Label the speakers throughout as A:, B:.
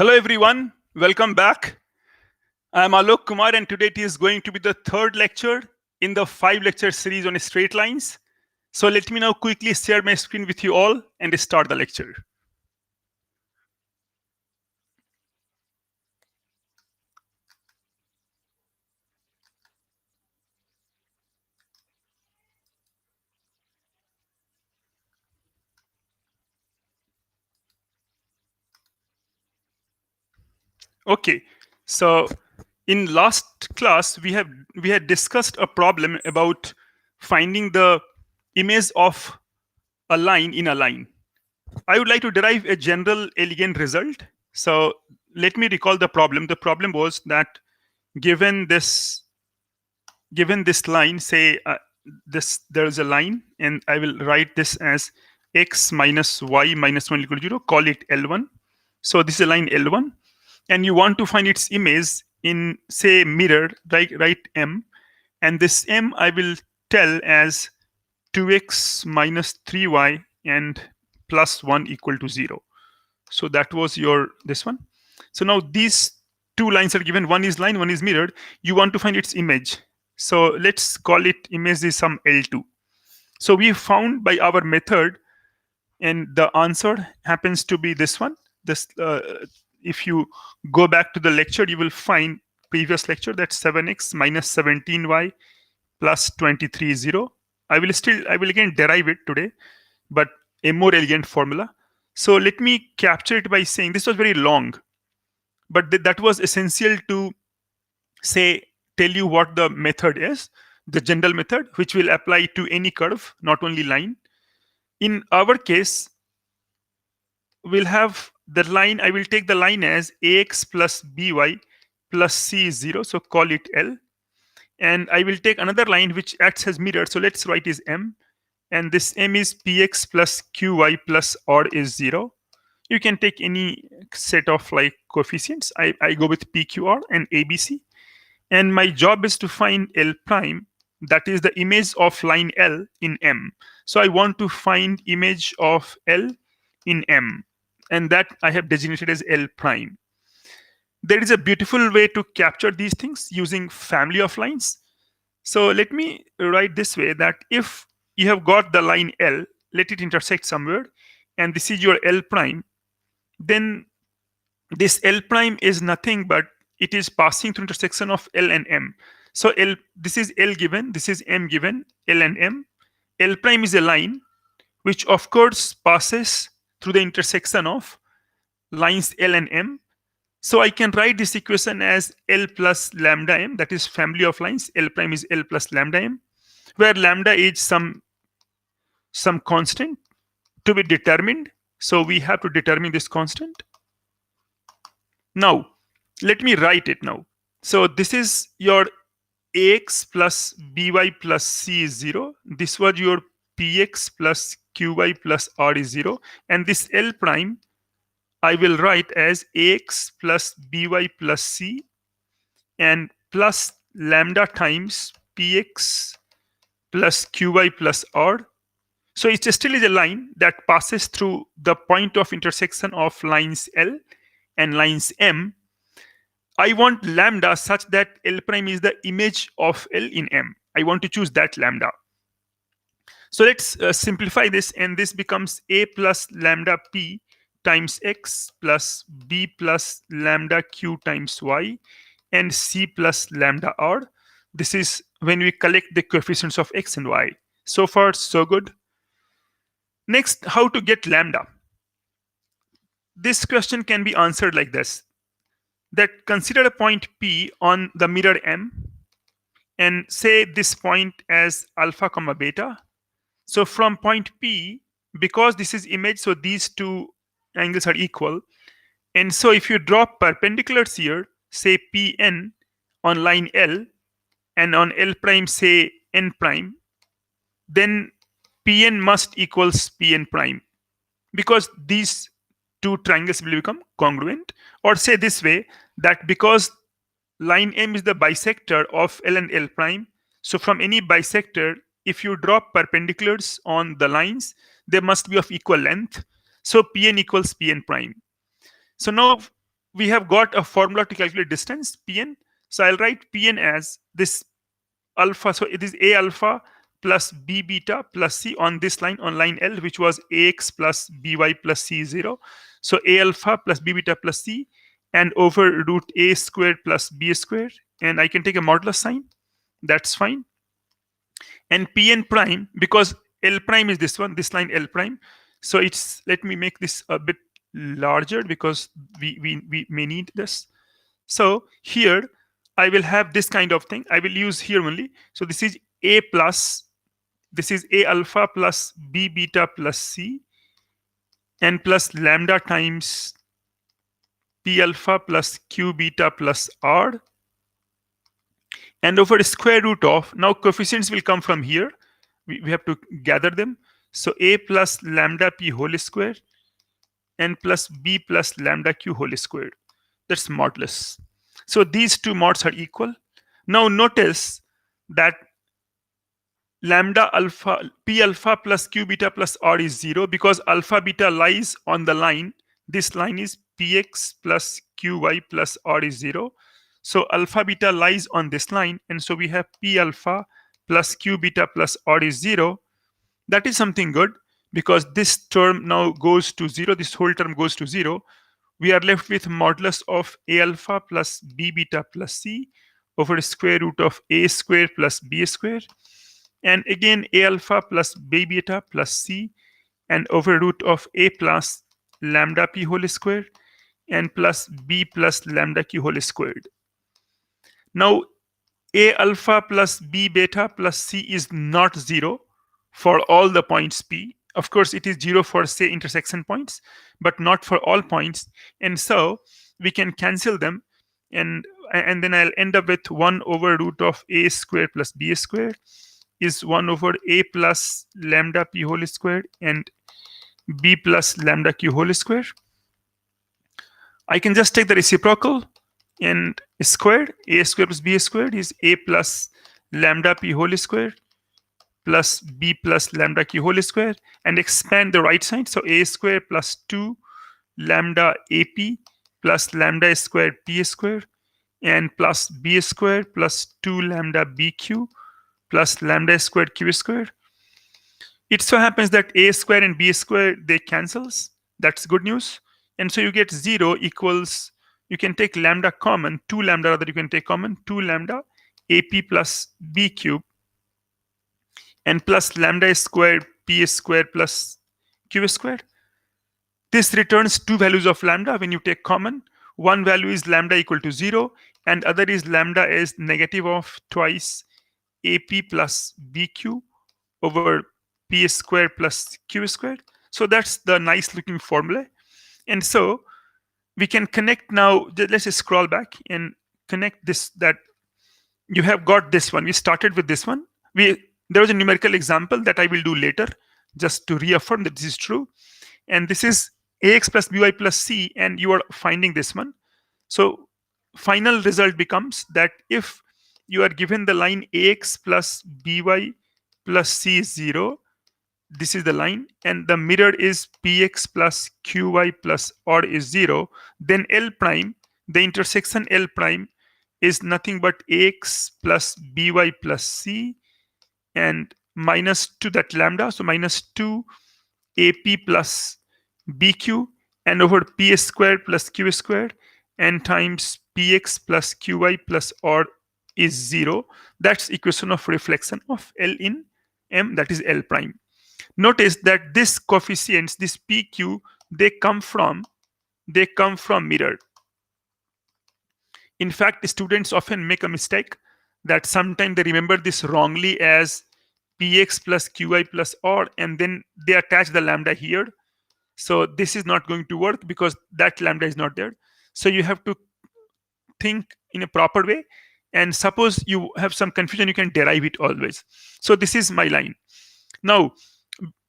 A: Hello everyone, welcome back. I'm Alok Kumar and today it is going to be the third lecture in the 5-lecture series on straight lines. So let me now quickly share my screen with you all and start the lecture. Okay, so in last class we had discussed a problem about finding the image of a line in a line. I would like to derive a general elegant result. So let me recall the problem. The problem was that given this line, say there is a line, and I will write this as x minus y minus 1 equal to 0. Call it L1. So this is a line L1, and you want to find its image in, say, mirror, right M, and this M I will tell as 2x minus 3y and plus 1 equal to 0. So that was your this one. So now these two lines are given. One is line, one is mirrored. You want to find its image. So let's call it image is some L2. So we found by our method, and the answer happens to be this one. This, if you go back to the lecture, you will find previous lecture, that's 7x minus 17y plus 23 0. I will again derive it today, but a more elegant formula. So let me capture it by saying this was very long, but that was essential to say tell you what the method is, the general method, which will apply to any curve, not only line. In our case, we'll have the line. I will take the line as ax plus by plus c is 0, so call it L. And I will take another line which acts as mirror, so let's write is M. And this M is px plus qy plus r is 0. You can take any set of like coefficients. I go with pqr and abc. And my job is to find L prime, that is the image of line L in M. So I want to find image of L in M, and that I have designated as L prime. There is a beautiful way to capture these things using family of lines. So let me write this way, that if you have got the line L, let it intersect somewhere, and this is your L prime, then this L prime is nothing but it is passing through intersection of L and M. So this is L given, this is M given, L and M. L prime is a line which of course passes through the intersection of lines L and M. So I can write this equation as L plus lambda M, that is family of lines. L prime is L plus lambda M, where lambda is some constant to be determined. So we have to determine this constant. Now, let me write it now. So this is your ax plus by plus c is 0. This was your px plus qy plus r is 0. And this L prime, I will write as ax plus by plus c and plus lambda times px plus qy plus r. So it still is a line that passes through the point of intersection of lines L and lines M. I want lambda such that L prime is the image of L in M. I want to choose that lambda. So let's simplify this, and this becomes a plus lambda p times x plus b plus lambda q times y and c plus lambda r. This is when we collect the coefficients of x and y. So far, so good. Next, how to get lambda? This question can be answered like this, that consider a point P on the mirror M and say this point as alpha comma beta. So from point P, because this is image, so these two angles are equal. And so if you draw perpendiculars here, say Pn on line L and on L prime, say n prime, then Pn must equals Pn prime, because these two triangles will become congruent. Or say this way, that because line M is the bisector of L and L prime, so from any bisector, if you draw perpendiculars on the lines, they must be of equal length. So Pn equals Pn prime. So now we have got a formula to calculate distance, Pn. So I'll write Pn as this alpha. So it is A alpha plus B beta plus C on this line, on line L, which was AX plus BY plus C 0. So A alpha plus B beta plus C, and over root A squared plus B squared. And I can take a modulus sign. That's fine. And Pn prime, because L prime is this one, this line L prime. So it's, let me make this a bit larger because we may need this. So here I will have this kind of thing. I will use here only. So this is A plus, this is A alpha plus B beta plus C, and plus lambda times P alpha plus Q beta plus R, and over the square root of, now coefficients will come from here. We have to gather them. So A plus lambda P whole square and plus B plus lambda Q whole squared. That's modulus. So these two mods are equal. Now notice that lambda alpha, P alpha plus Q beta plus R is 0 because alpha beta lies on the line. This line is Px plus Qy plus R is 0. So alpha beta lies on this line, and so we have P alpha plus Q beta plus R is 0. That is something good because this term now goes to 0. This whole term goes to 0. We are left with modulus of A alpha plus B beta plus C over square root of A square plus B square. And again A alpha plus B beta plus C, and over root of A plus lambda P whole square and plus B plus lambda Q whole squared. Now A alpha plus B beta plus C is not 0 for all the points P. Of course, it is 0 for, say, intersection points, but not for all points. And so we can cancel them, and then I'll end up with 1 over root of A squared plus B squared is 1 over A plus lambda P whole squared and B plus lambda Q whole square. I can just take the reciprocal and squared. A squared plus B squared is A plus lambda P whole square plus B plus lambda Q whole square, and expand the right side. So A square plus 2 lambda AP plus lambda squared P square and plus B square plus 2 lambda BQ plus lambda squared Q square. It so happens that A square and B square, they cancels. That's good news. And so you get 0 equals, you can take lambda common, 2 lambda rather you can take common, 2 lambda AP plus B cube and plus lambda squared P squared plus Q squared. This returns two values of lambda when you take common. One value is lambda equal to 0 and other is lambda is negative of twice AP plus BQ over P squared plus Q squared. So that's the nice looking formula. And so we can connect now. Let's just scroll back and connect this, that you have got this one. We started with this one. There was a numerical example that I will do later just to reaffirm that this is true. And this is AX plus BY plus C, and you are finding this one. So final result becomes that if you are given the line AX plus BY plus C is 0, this is the line, and the mirror is PX plus QY plus R is 0, then L prime, the intersection L prime is nothing but AX plus BY plus C and minus 2 that lambda, so minus 2 AP plus BQ and over P squared plus Q squared and times PX plus QY plus R is 0. That's equation of reflection of L in M, that is L prime. Notice that this coefficients, this PQ, they come from mirror. In fact, students often make a mistake that sometimes they remember this wrongly as Px plus Qy plus R, and then they attach the lambda here. So this is not going to work because that lambda is not there. So you have to think in a proper way. And suppose you have some confusion, you can derive it always. So this is my line. Now,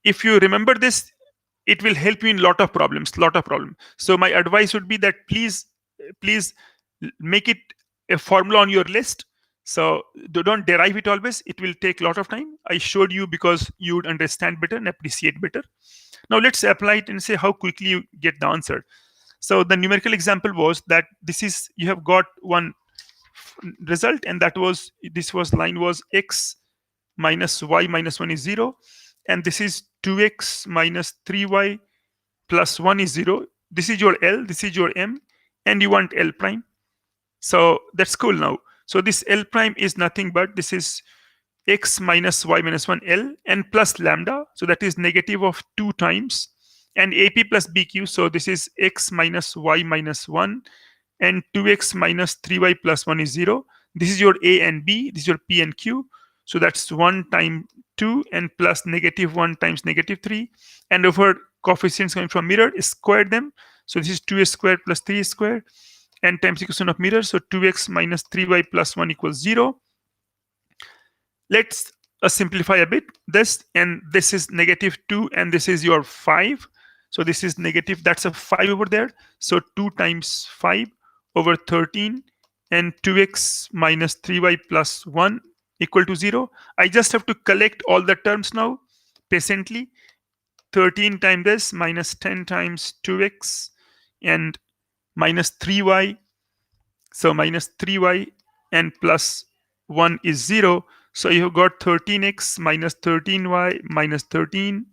A: if you remember this, it will help you in lot of problems. So my advice would be that please make it a formula on your list. So don't derive it always. It will take a lot of time. I showed you because you would understand better and appreciate better. Now let's apply it and say how quickly you get the answer. So the numerical example was that this is, you have got one result, and that was, this was line was x minus y minus 1 is 0, and this is 2x minus 3y plus 1 is 0. This is your L, this is your M, and you want L prime. So that's cool now. So this L prime is nothing but this is x minus y minus 1 L and plus lambda. So that is negative of 2 times, and AP plus BQ. So this is x minus y minus 1 and 2x minus 3y plus 1 is 0. This is your A and B. This is your P and Q. So that's 1 times 2 and plus negative 1 times negative 3. And over coefficients coming from mirror, square them. So this is 2a squared plus 3 squared and times equation of mirror. So 2x minus 3y plus 1 equals 0. Let's simplify a bit this, and this is negative 2 and this is your 5. So this is negative, that's a 5 over there. So 2 times 5 over 13 and 2x minus 3y plus 1 equal to 0. I just have to collect all the terms now patiently. 13 times this minus 10 times 2x and minus 3y. So minus 3y and plus 1 is 0. So you have got 13x minus 13y minus 13,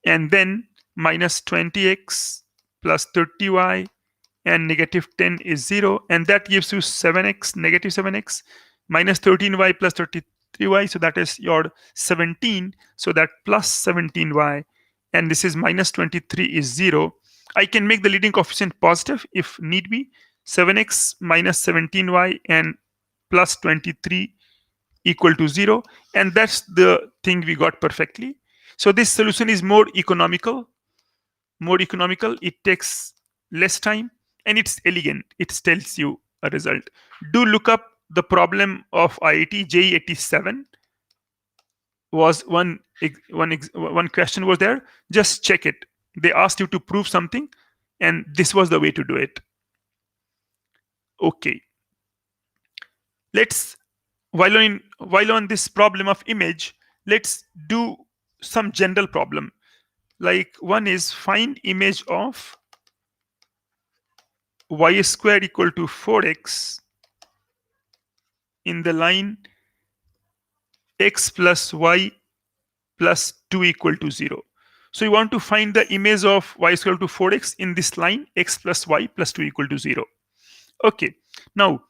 A: and then minus 20x plus 30y and negative 10 is 0, and that gives you 7x, negative 7x minus 13y plus 33y. So that is your 17. So that plus 17y, and this is minus 23 is 0. I can make the leading coefficient positive if need be. 7x minus 17y and plus 23 equal to 0, and that's the thing we got perfectly. So this solution is more economical. It takes less time and it's elegant. It tells you a result. Do look up the problem of IIT JEE 87. Was one question was there. Just check it. They asked you to prove something, and this was the way to do it. Okay. Let's, while on this problem of image, let's do some general problem. Like one is find image of y squared equal to 4x in the line x plus y plus 2 equal to 0. So you want to find the image of y squared to 4x in this line x plus y plus 2 equal to 0. Okay. Now,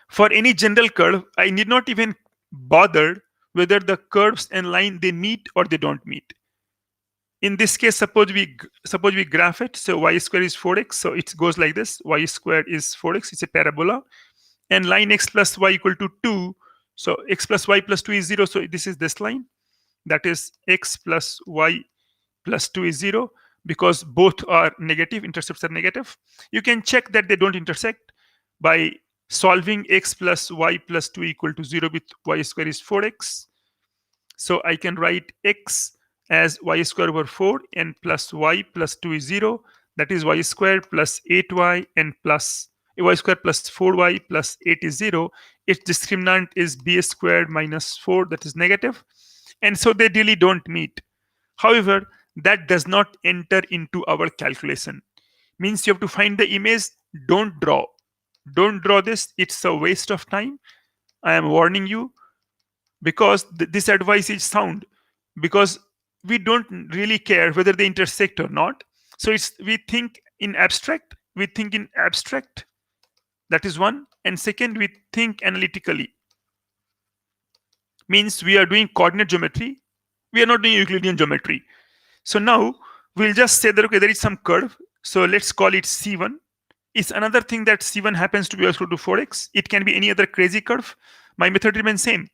A: for any general curve, I need not even bother whether the curves and line they meet or they don't meet. In this case, suppose we graph it. So y squared is 4x. So it goes like this. Y squared is 4x. It's a parabola. And line x plus y equal to 2. So x plus y plus 2 is 0. So this is this line. That is x plus y plus 2 is 0, because both are negative. Intercepts are negative. You can check that they don't intersect by solving x plus y plus 2 equal to 0 with y squared is 4x. So I can write x as y squared over 4 and plus y plus 2 is 0. That is y squared plus 8y and plus y squared plus 4y plus 8 is 0. Its discriminant is b squared minus 4, that is negative. And so they really don't meet. However, that does not enter into our calculation. Means you have to find the image. Don't draw this. It's a waste of time. I am warning you, because this advice is sound, because we don't really care whether they intersect or not. So we think in abstract. That is one. And second, we think analytically. Means we are doing coordinate geometry. We are not doing Euclidean geometry. So now we'll just say that, okay, there is some curve. So let's call it C1. It's another thing that C1 happens to be equal to 4x. It can be any other crazy curve. My method remains same.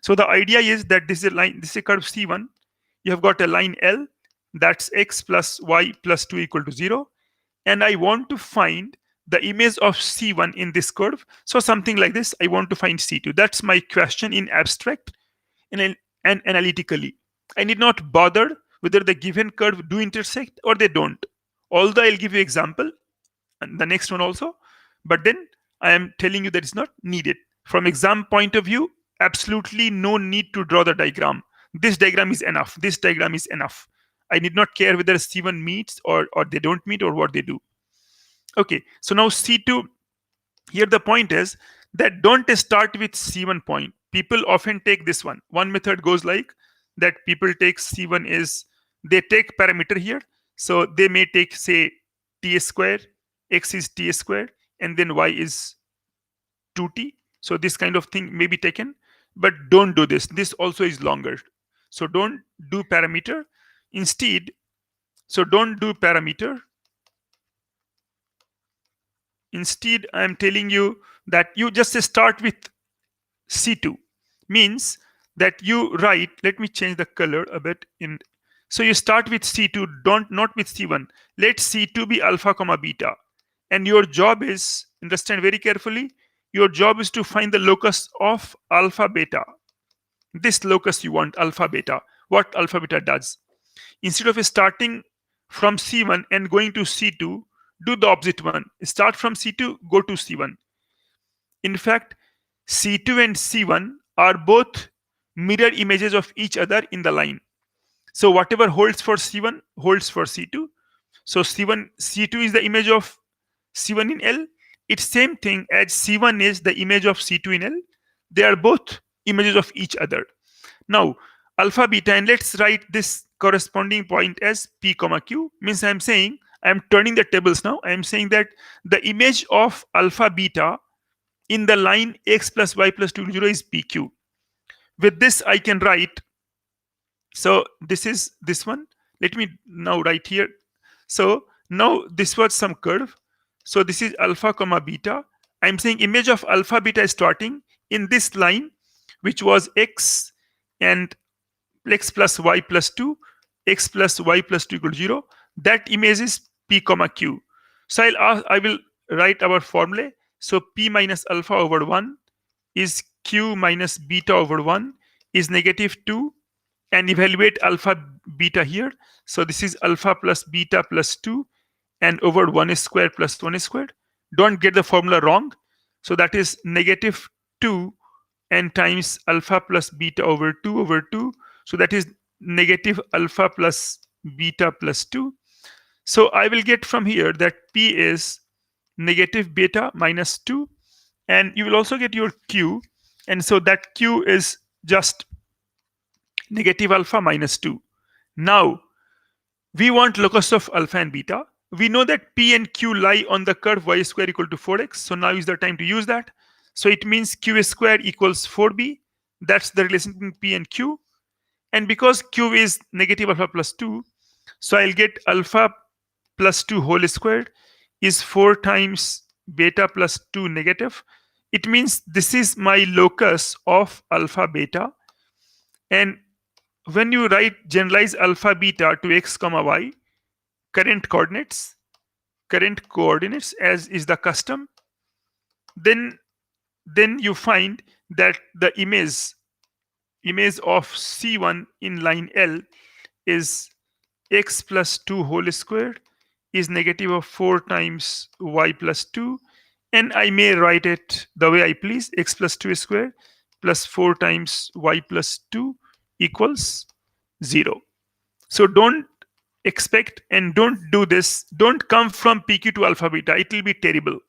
A: So the idea is that this is a line, this is a curve C1. You have got a line L, that's x plus y plus 2 equal to 0. And I want to find the image of C1 in this curve. So something like this, I want to find C2. That's my question in abstract and analytically. I need not bother whether the given curve do intersect or they don't. Although I'll give you example and the next one also, but then I am telling you that it's not needed. From exam point of view, absolutely no need to draw the diagram. This diagram is enough. I need not care whether C1 meets or they don't meet or what they do. Okay, so now C2, here the point is that don't start with C1 point. People often take this one. One method goes like that: people take C1 is, they take parameter here. So they may take, say, t square, x is t square, and then y is 2t. So this kind of thing may be taken, but don't do this. This also is longer. So don't do parameter. Instead, so don't do parameter. Instead, I'm telling you that you just start with C2. Means that you write, let me change the color a bit. So you start with C2, not with C1. Let C2 be alpha comma beta. And your job is, understand very carefully, your job is to find the locus of alpha beta. This locus you want, alpha beta. What alpha beta does? Instead of starting from C1 and going to C2, do the opposite one. Start from C2, go to C1. In fact, C2 and C1 are both mirror images of each other in the line. So whatever holds for C1 holds for C2. So C2 is the image of C1 in L. It's same thing as C1 is the image of C2 in L. They are both images of each other. Now, alpha beta, and let's write this corresponding point as P comma Q. Means I'm saying, I'm turning the tables now. I'm saying that the image of alpha beta in the line x plus y plus 2 0 is PQ. With this, I can write, so this is this one. Let me now write here. So now this was some curve. So this is alpha comma beta. I'm saying image of alpha beta is starting in this line, which was x and x plus y plus 2, x plus y plus 2 equal to 0. That image is P comma Q. So I will write our formula. So P minus alpha over 1 is Q minus beta over 1 is negative 2, and evaluate alpha beta here. So this is alpha plus beta plus 2 and over 1 squared plus 1 squared. Don't get the formula wrong. So that is negative 2 and times alpha plus beta over 2 over 2. So that is negative alpha plus beta plus 2. So I will get from here that P is negative beta minus 2, and you will also get your Q, and so that Q is just negative alpha minus 2. Now we want locus of alpha and beta. We know that P and Q lie on the curve y square equal to 4x. So now is the time to use that. So it means Q square equals 4b. That's the relation between P and Q. And because Q is negative alpha plus 2, so I'll get alpha plus 2 whole squared is 4 times beta plus 2 negative. It means this is my locus of alpha beta. And when you write generalize alpha beta to x comma y, current coordinates as is the custom, then you find that the image of C1 in line L is x plus 2 whole squared is negative of 4 times y plus 2, and I may write it the way I please, x plus 2 squared plus 4 times y plus 2 equals 0. So don't expect and don't do this. Don't come from PQ to alpha beta. It will be terrible.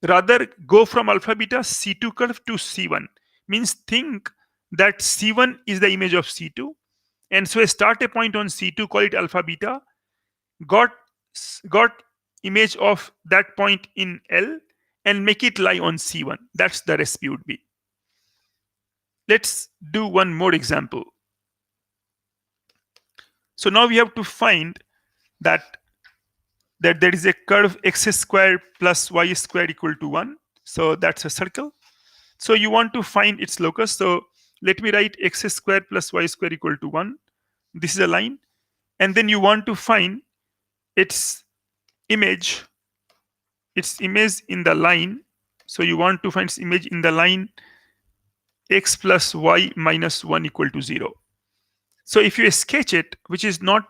A: Rather, go from alpha beta C2 curve to C1. Means think that C1 is the image of C2. And so start a point on C2, call it alpha beta. Got image of that point in L and make it lie on C1. That's the recipe would be. Let's do one more example. So now we have to find that there is a curve x squared plus y squared equal to 1. So that's a circle. So you want to find its locus. So let me write x squared plus y squared equal to 1. This is a line. And then you want to find its image in the line. So you want to find its image in the line x plus y minus 1 equal to 0. So if you sketch it, which is not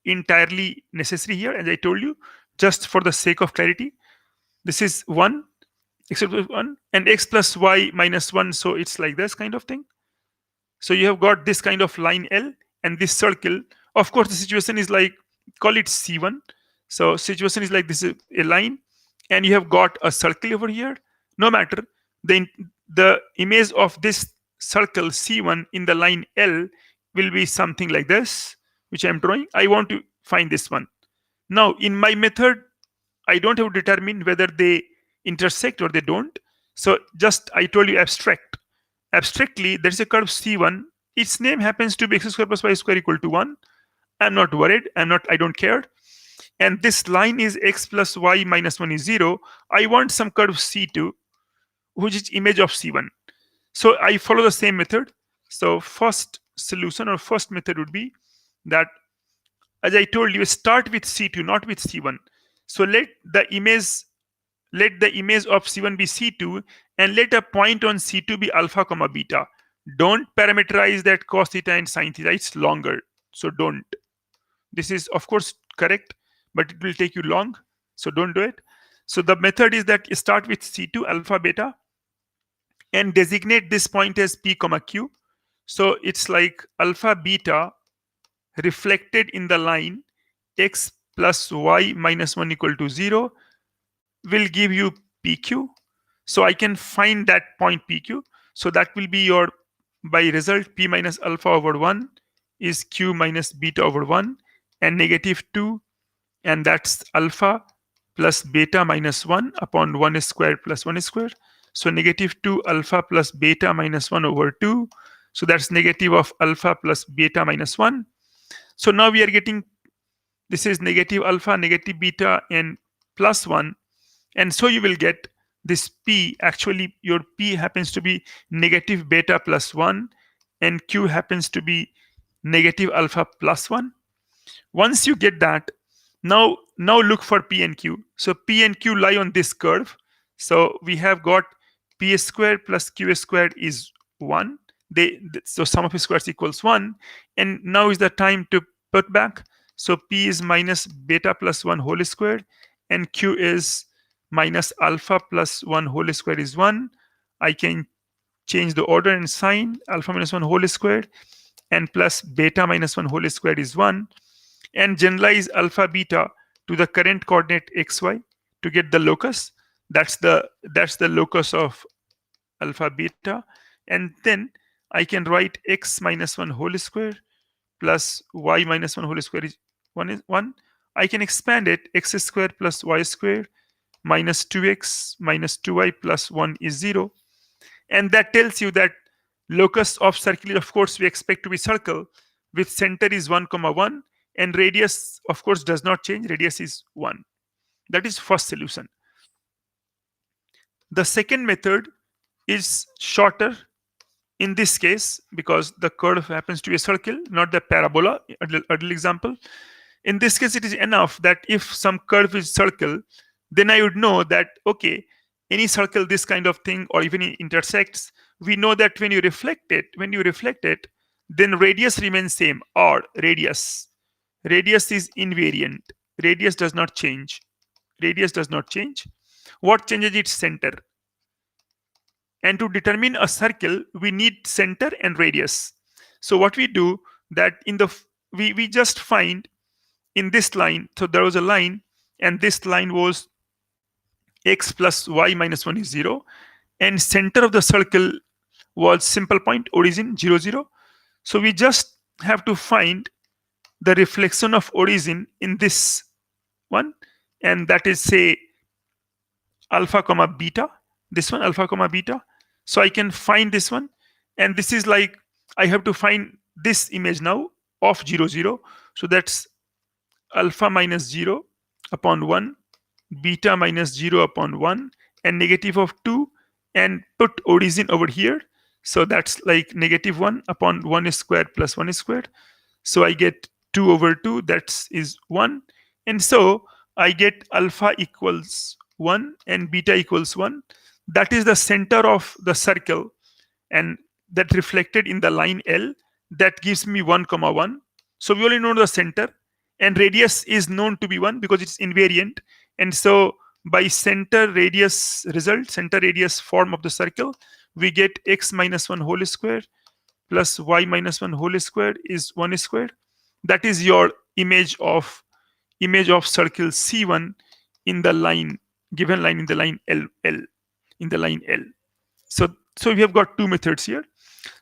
A: entirely necessary here, as I told you, just for the sake of clarity, this is 1, x plus 1, and x plus y minus 1. So it's like this kind of thing. So you have got this kind of line L, and this circle Of course, the situation is like, call it C1. So situation is like this is a line, and you have got a circle over here. No matter, the image of this circle C1 in the line L will be something like this, which I'm drawing. I want to find this one. Now, in my method, I don't have to determine whether they intersect or they don't. So just I told you abstract. Abstractly, there's a curve C1. Its name happens to be x square plus y square equal to 1. I'm not worried. I don't care. And this line is x plus y minus 1 is 0. I want some curve C2, which is image of C1. So I follow the same method. So first solution or first method would be that, as I told you, start with C2, not with C1. So let the image of C1 be C2, and let a point on C2 be alpha comma beta. Don't parameterize that cos theta and sin theta. It's longer. So don't. This is, of course, correct, but it will take you long. So don't do it. So the method is that you start with C2 alpha beta and designate this point as P comma Q. So it's like alpha beta reflected in the line x plus y minus 1 equal to 0 will give you PQ. So I can find that point PQ. So that will be your, by result, P minus alpha over 1 is Q minus beta over 1 and negative 2. And that's alpha plus beta minus 1 upon 1 squared plus 1 squared. So negative 2 alpha plus beta minus 1 over 2. So that's negative of alpha plus beta minus 1. So now we are getting, this is negative alpha, negative beta, and plus 1. And so you will get this P. Actually, your P happens to be negative beta plus 1, and Q happens to be negative alpha plus 1. Once you get that, now look for P and Q. So P and Q lie on this curve. So we have got P squared plus Q squared is 1. So sum of squares equals 1. And now is the time to put back. So P is minus beta plus 1 whole squared, and Q is minus alpha plus 1 whole squared is 1. I can change the order and sign. Alpha minus 1 whole squared and plus beta minus 1 whole squared is 1. And generalize alpha beta to the current coordinate xy to get the locus. That's the locus of alpha beta. And then I can write x minus 1 whole square plus y minus 1 whole square is 1. I can expand it. X squared plus y squared minus 2x minus 2y plus 1 is 0. And that tells you that locus of circle, of course, we expect to be circle with center is 1 comma 1, and radius, of course, does not change. Radius is 1. That is first solution. The second method is shorter in this case because the curve happens to be a circle, not the parabola, earlier example. In this case, it is enough that if some curve is circle, then I would know that, okay, any circle, this kind of thing, or even it intersects, we know that when you reflect it, then radius remains same, or radius is invariant. Radius does not change. What changes? Its center. And to determine a circle, we need center and radius. So what we do, that in the we just find in this line, so there was a line, and this line was x plus y minus 1 is 0, and center of the circle was simple point, origin 0 0. So we just have to find the reflection of origin in this one, and that is, say, alpha comma beta. This one, alpha comma beta. So I can find this one, and this is like I have to find this image now of 0 0. So that's alpha minus 0 upon 1, beta minus 0 upon 1, and negative of 2, and put origin over here. So that's like negative 1 upon 1 squared plus 1 squared. So I get 2 over 2, that is 1. And so I get alpha equals 1 and beta equals 1. That is the center of the circle, and that reflected in the line L. That gives me 1 comma 1. So we only know the center, and radius is known to be 1 because it's invariant. And so by center radius form of the circle, we get x minus 1 whole square plus y minus 1 whole square is 1 square. That is your image of circle C1 in the line, given line in the line L, in the line L. So we have got two methods here.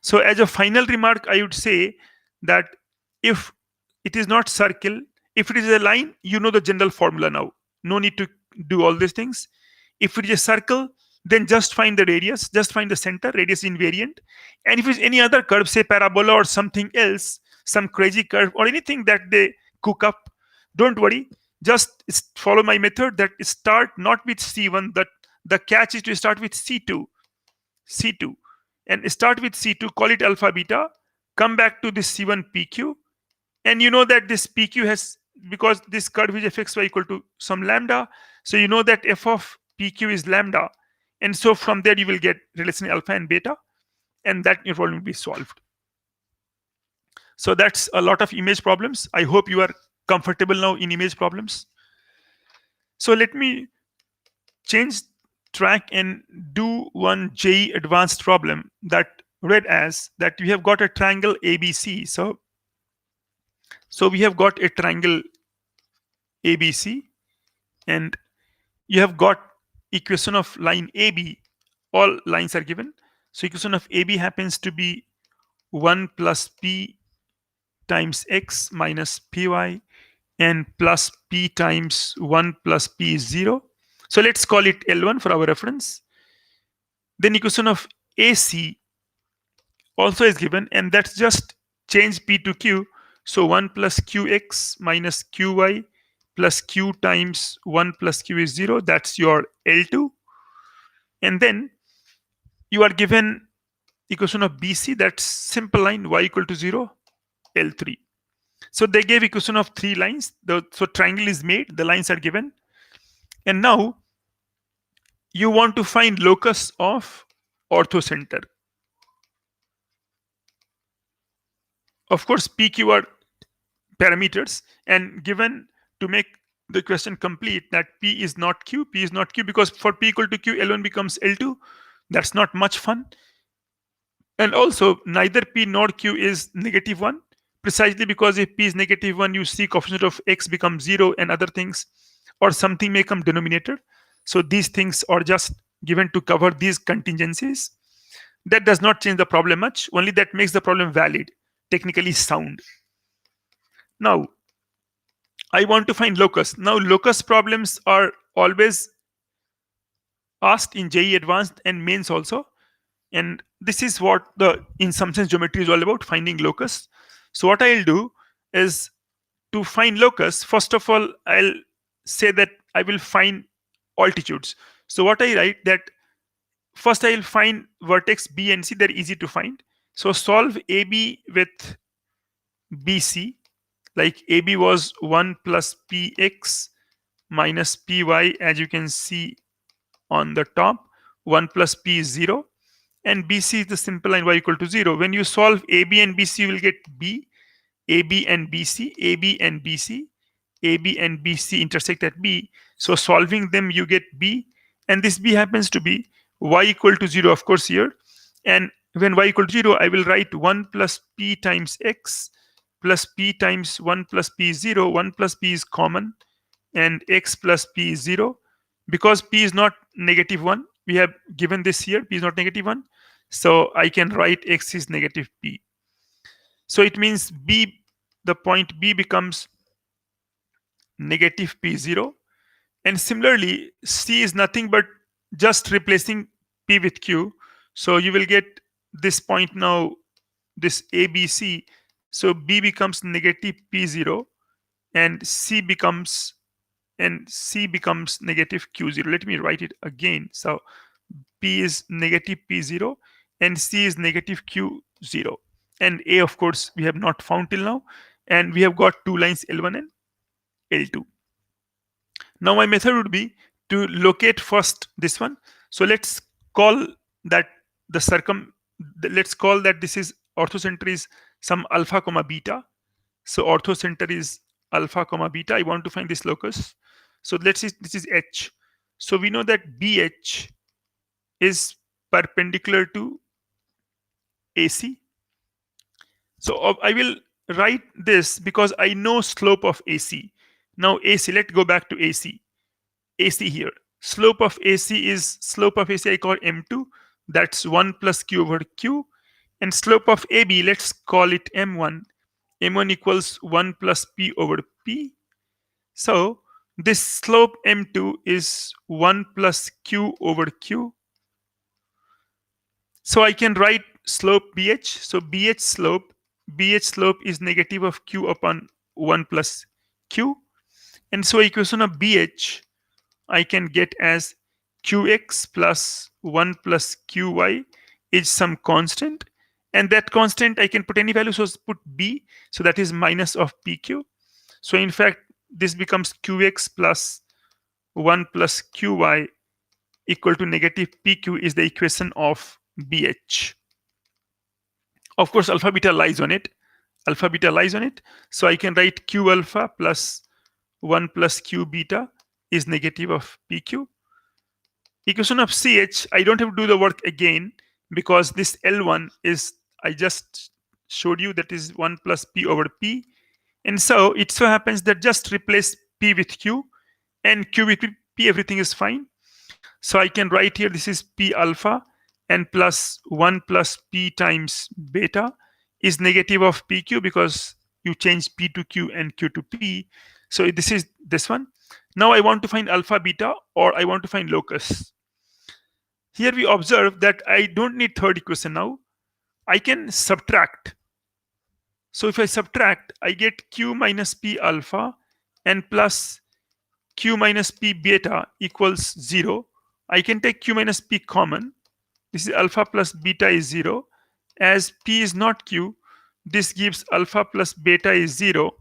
A: So as a final remark, I would say that if it is not circle, if it is a line, you know the general formula now. No need to do all these things. If it is a circle, then just find the radius, just find the center, radius invariant. And if it's any other curve, say parabola or something else, some crazy curve or anything that they cook up, don't worry. Just follow my method that start not with C1, that the catch is to start with C2, and start with C2, call it alpha beta, come back to this C1 PQ, and you know that this PQ has, because this curve is fxy equal to some lambda, so you know that f of PQ is lambda, and so from there you will get relation alpha and beta, and that your problem will be solved. So that's a lot of image problems. I hope you are comfortable now in image problems. So let me change track and do one JEE advanced problem that read as that we have got a triangle ABC. So we have got a triangle ABC, and you have got equation of line AB. All lines are given. So equation of AB happens to be 1 plus P times X minus PY and plus P times 1 plus P is 0. So let's call it L1 for our reference. Then equation of AC also is given, and that's just change P to Q. So 1 plus QX minus QY plus Q times 1 plus Q is 0. That's your L2. And then you are given equation of BC, that's simple line y equal to 0, L3. So they gave equation of 3 lines. So triangle is made, the lines are given. And now you want to find locus of orthocenter. Of course, PQ are parameters, and given to make the question complete that P is not Q, because for P equal to Q, L1 becomes L2. That's not much fun. And also, neither P nor Q is -1, precisely because if P is -1, you see coefficient of X becomes 0 and other things, or something may come denominator. So these things are just given to cover these contingencies. That does not change the problem much, only that makes the problem valid, technically sound. Now, I want to find locus. Now, locus problems are always asked in JEE Advanced and mains also. And this is what in some sense, geometry is all about, finding locus. So what I'll do is to find locus, first of all, I'll say that I will find altitudes. So what I write that first I'll find vertex B and C, they're easy to find. So solve AB with BC, like AB was 1 plus PX minus PY, as you can see on the top, 1 plus P is 0. And BC is the simple line y equal to 0. When you solve AB and BC, you will get B, AB and BC, AB and BC, AB and BC intersect at B. So solving them, you get B. And this B happens to be y equal to 0, of course, here. And when y equal to 0, I will write 1 plus P times X plus P times 1 plus P is 0. 1 plus P is common, and X plus P is 0. Because P is not -1, we have given this here, P is not -1. So I can write X is negative P. So it means B, the point B becomes negative P0. And similarly, C is nothing but just replacing P with Q. So you will get this point now, this ABC. So B becomes negative P0 and C becomes negative Q0. Let me write it again. So P is negative P0 and C is negative Q0. And A, of course, we have not found till now. And we have got two lines L1 and L2. Now my method would be to locate first this one. So let's call that let's call that this is orthocenter is some alpha comma beta. So orthocenter is alpha comma beta. I want to find this locus. So let's see, this is H. So we know that BH is perpendicular to AC. So I will write this because I know slope of AC. Now AC, let's go back to AC. AC here. Slope of AC I call M2. That's 1 plus Q over Q. And slope of AB, let's call it M1. M1 equals 1 plus P over P. So this slope M2 is 1 plus Q over Q. So I can write slope BH. So BH slope is negative of Q upon 1 plus Q. And so equation of BH I can get as Qx plus 1 plus Qy is some constant. And that constant I can put any value, so put B. So that is minus of PQ. So in fact, this becomes Qx plus 1 plus Qy equal to negative PQ is the equation of BH. Of course, alpha beta lies on it. So I can write Q alpha plus 1 plus Q beta is negative of PQ. Equation of CH, I don't have to do the work again because this L1 is, I just showed you, that is 1 plus P over P. And so it so happens that just replace P with Q and Q with P, everything is fine. So I can write here, this is P alpha and plus 1 plus P times beta is negative of PQ because you change P to Q and Q to P. So this is this one. Now I want to find alpha beta, or I want to find locus. Here we observe that I don't need third equation now. I can subtract. So if I subtract, I get Q minus P alpha and plus Q minus P beta equals 0. I can take Q minus P common. This is alpha plus beta is 0. As P is not Q, this gives alpha plus beta is 0.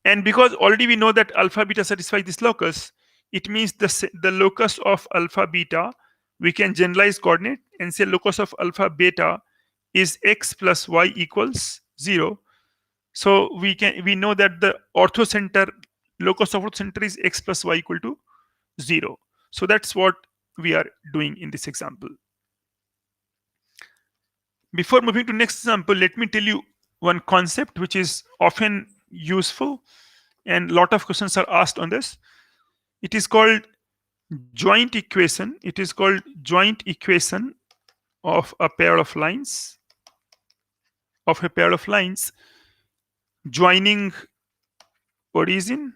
A: And because already we know that alpha beta satisfy this locus, it means the locus of alpha beta, we can generalize coordinate and say locus of alpha beta is x plus y equals 0. So we know that the orthocenter, locus of orthocenter is x plus y equal to 0. So that's what we are doing in this example. Before moving to next example, let me tell you one concept which is often useful and a lot of questions are asked on this. It is called joint equation. It is called joint equation of a pair of lines, joining origin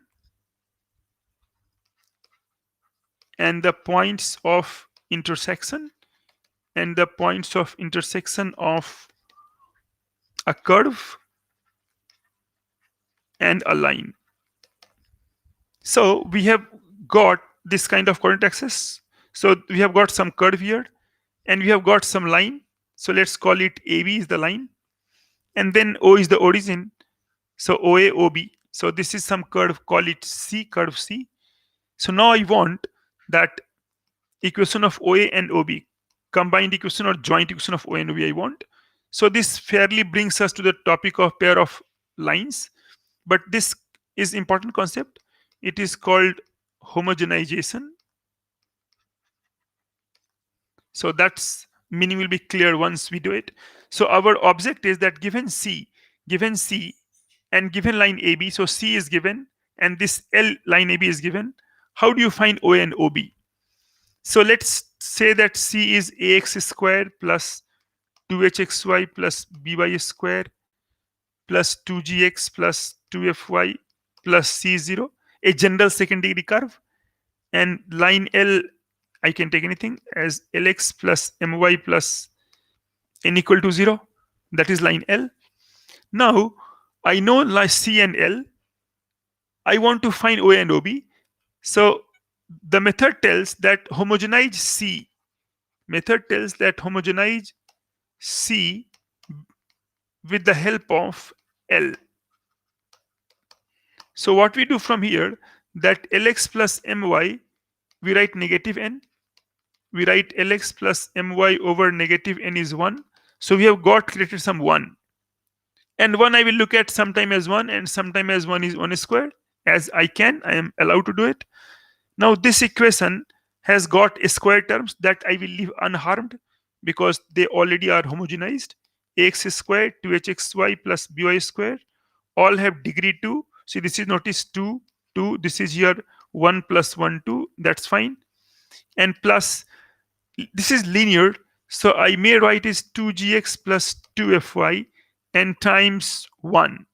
A: and the points of intersection of a curve and a line. So we have got this kind of coordinate axis. So we have got some curve here and we have got some line. So let's call it AB is the line, and then O is the origin. So OA, OB. So this is some curve, call it C, curve C. So now I want that equation of OA and OB, combined equation or joint equation of OA and OB I want. So this fairly brings us to the topic of pair of lines. But this is important concept. It is called homogenization. So that's meaning will be clear once we do it. So our object is that given C and given line AB, so C is given and this L line AB is given, how do you find OA and OB? So let's say that C is AX squared plus 2HXY plus BY squared plus 2GX plus 2FY plus C0, a general second degree curve. And line L, I can take anything as LX plus MY plus N equal to 0. That is line L. Now, I know line C and L. I want to find OA and OB. So the method tells that homogenize C. C with the help of L. So what we do from here, that Lx plus My, we write negative n. We write Lx plus My over negative n is 1. So we have got created some 1. And 1 I will look at sometime as 1 and sometime as 1 is 1 squared. As I am allowed to do it. Now this equation has got square terms that I will leave unharmed because they already are homogenized. Ax squared 2hxy plus by squared all have degree 2. See, this is notice 2, 2. This is here 1 plus 1, 2. That's fine. And plus, this is linear. So I may write is 2gx plus 2fy and times 1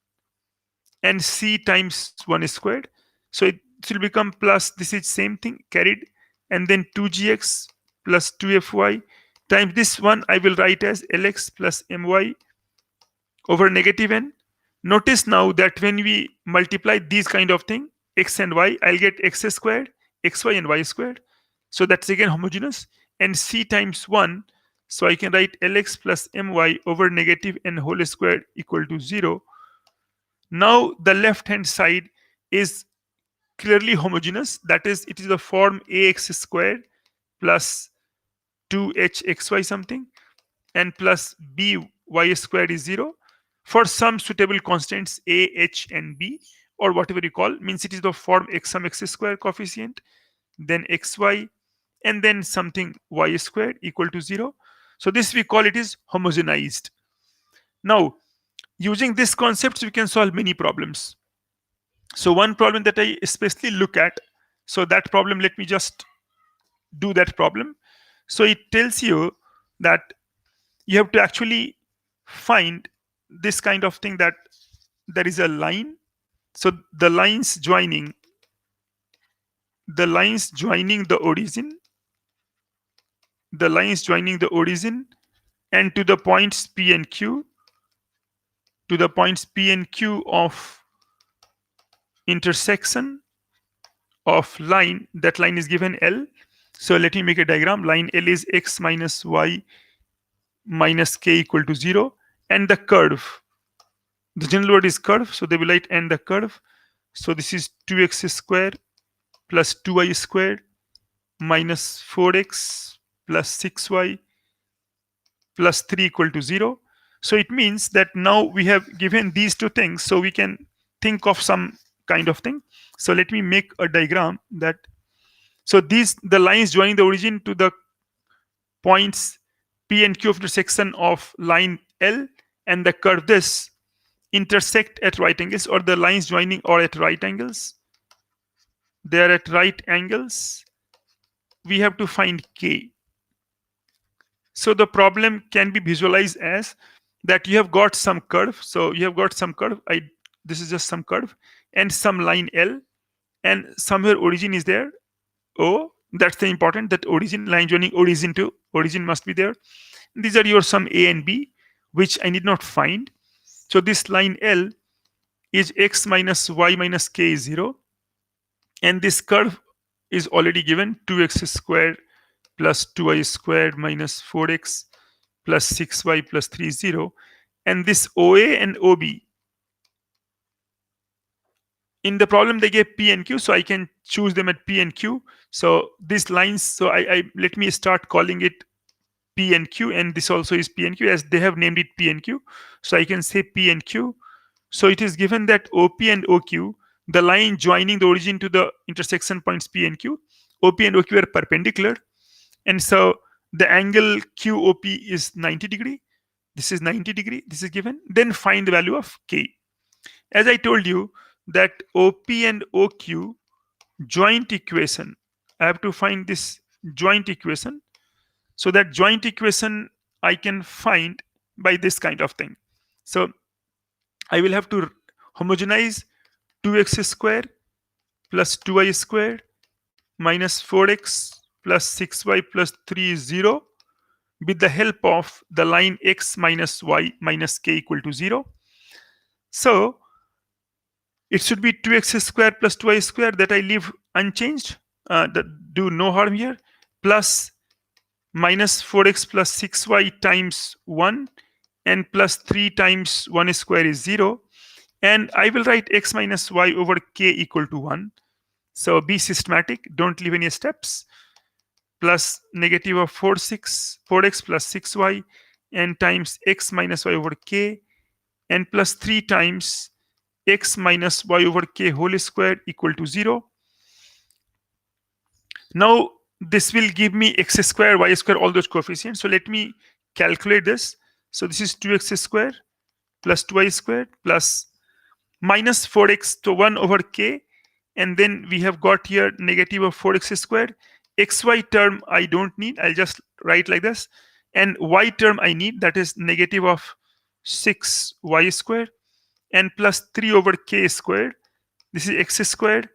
A: and c times 1 squared. So it will become plus, this is same thing carried, and then 2gx plus 2fy times this one I will write as lx plus my over negative n. Notice now that when we multiply these kind of thing, x and y, I'll get x squared, xy and y squared. So that's again homogeneous. And c times 1, so I can write lx plus my over negative n whole squared equal to 0. Now the left hand side is clearly homogeneous. That is, it is the form ax squared plus 2hxy something and plus by squared is 0 for some suitable constants a, h and b, or whatever you call, means it is the form x sum x square coefficient, then xy, and then something y squared equal to 0. So this we call it is homogenized. Now, using this concept, we can solve many problems. So one problem that I especially look at, so that problem, let me just do that problem. So it tells you that you have to actually find this kind of thing, that there is a line. So the lines joining the origin and to the points P and Q, of intersection of line, that line is given L. So let me make a diagram. Line L is x minus y minus k equal to 0, and the curve, the general word is curve, so they will write and the curve. So this is 2x squared plus 2y squared minus 4x plus 6y plus 3 equal to 0. So it means that now we have given these two things, so we can think of some kind of thing. So let me make a diagram that, so these, the lines joining the origin to the points P and Q of intersection of line L and the curve this intersect at right angles, or the lines joining are at right angles. They are at right angles. We have to find K. So the problem can be visualized as that you have got some curve. So you have got some curve. This is just some curve and some line L, and somewhere origin is there. O, that's the important, that origin, line joining origin to origin must be there. These are your some A and B, which I need not find. So this line L is x minus y minus k is 0. And this curve is already given, 2x squared plus 2y squared minus 4x plus 6y plus 3 is 0. And this OA and OB, in the problem they gave P and Q, so I can choose them at P and Q. So these lines, so I let me start calling it P and Q, and this also is P and Q, as they have named it P and Q. So I can say P and Q. So it is given that OP and OQ, the line joining the origin to the intersection points P and Q, OP and OQ are perpendicular, and so the angle QOP is 90 degree. This is 90 degree. This is given. Then find the value of K. As I told you that OP and OQ joint equation, I have to find this joint equation. So that joint equation I can find by this kind of thing. So I will have to homogenize 2x squared plus 2y squared minus 4x plus 6y plus 3 is 0 with the help of the line x minus y minus k equal to 0. So it should be 2x squared plus 2y squared that I leave unchanged, that do no harm here, plus minus 4x plus 6y times 1 and plus 3 times 1 square is 0. And I will write x minus y over k equal to 1. So be systematic, don't leave any steps. Plus negative of 4x plus 6y and times x minus y over k and plus 3 times x minus y over k whole square equal to 0. Now this will give me x square, y square, all those coefficients. So let me calculate this. So this is 2x square plus 2y squared plus minus 4x to 1 over k, and then we have got here negative of 4x squared. Xy term I don't need, I'll just write like this, and y term I need, that is negative of 6y squared, and plus 3 over k squared. This is x squared,